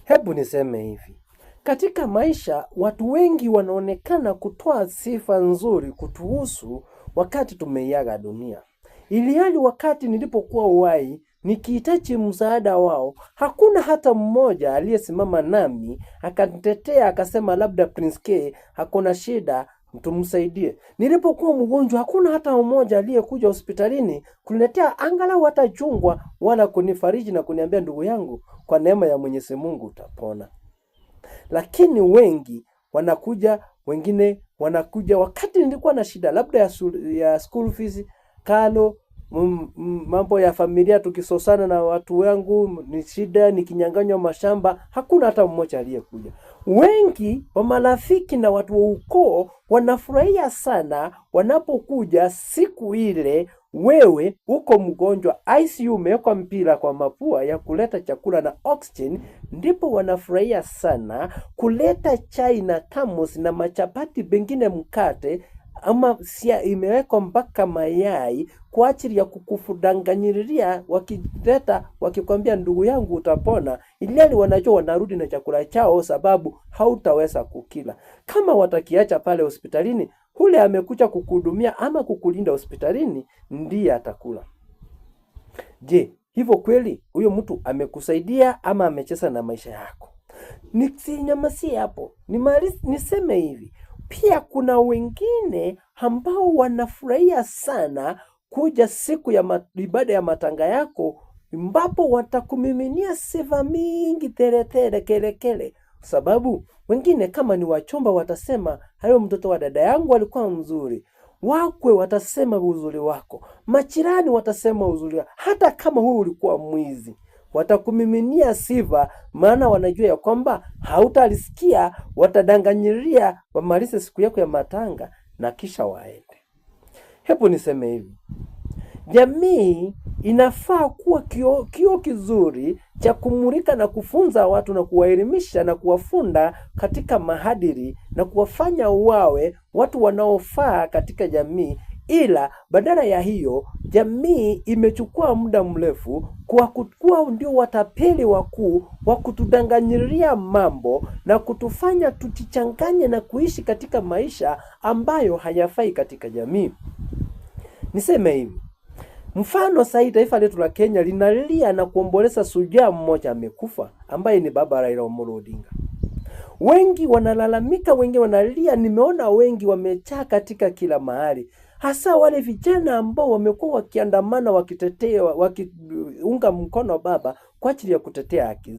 Hebu niseme hivi. Katika maisha, watu wengi wanaonekana kutoa sifa nzuri kutuhusu wakati tumeiaga dunia. Ilihali wakati nilipokuwa uhai, nikihitaji msaada wao, hakuna hata mmoja aliyesimama nami, akanitetea akasema labda Prince K, hakuna shida, tumsaidie. Nilipokuwa mgonjwa, hakuna hata mmoja aliyekuja hospitalini kuniletea angalau hata chungwa wala kunifariji na kuniambia ndugu yangu, kwa neema ya Mwenyezi Mungu utapona. Lakini wengi wengine wanakuja wakati nilikuwa na shida labda ya school fees, karo, mambo ya familia, tukisosana na watu wangu, ni shida, nikinyang'anywa mashamba, hakuna hata mmoja aliyekuja. Wengi wa marafiki na watu wa ukoo wanafurahia sana wanapokuja siku ile wewe uko mgonjwa, ICU umewekwa mpira kwa mapua ya kuleta chakula na oxygen, ndipo wanafurahia sana kuleta chai na thermos na machapati, pengine mkate, ama imewekwa mpaka mayai kwa ajili ya kukufudanganyiriria, wakikwambia ndugu yangu utapona, ili wanajua wanarudi na chakula chao sababu hautaweza kukila. Kama watakiacha pale hospitalini, hule amekuja kukuhudumia ama kukulinda hospitalini ndiye atakula. Je, hivyo kweli huyo mtu amekusaidia ama amecheza na maisha yako? Nisinyamazie hapo. Niseme hivi. Pia kuna wengine ambao wanafurahia sana kuja siku ya ibada ya matanga yako, ambapo watakumiminia sifa mingi tele kelekele. Sababu wengine kama ni wachumba watasema hayo mtoto wa dada yangu alikuwa mzuri. Wakwe watasema uzuri wako. Majirani watasema uzuri wako. Hata kama wewe ulikuwa mwizi, watakumiminia sifa, maana wanajua ya kwamba hautalisikia, watadanganyiria wamalize siku yako ya matanga na kisha waende. Hebu niseme hivi. Jamii inafaa kuwa kioo kizuri cha kumulika na kufunza watu na kuwaelimisha na kuwafunda katika maadili na kuwafanya wawe watu wanaofaa katika jamii. Ila badala ya hiyo, jamii imechukua muda mrefu kwa kuwa ndio watapeli wakuu wa kutudanganyiria mambo na kutufanya tujichanganye na kuishi katika maisha ambayo hayafai katika jamii. Niseme hivi. Mfano sasa taifa letu la Kenya linalia na kuomboleza shujaa mmoja amekufa, ambaye ni Baba Raila Amolo Odinga. Wengi wanalalamika, wengi wanalia, nimeona wengi wamejaa katika kila mahali. Hasa wale vijana ambao wamekuwa wakiandamana, wakiunga mkono baba kwa ajili ya kutetea haki.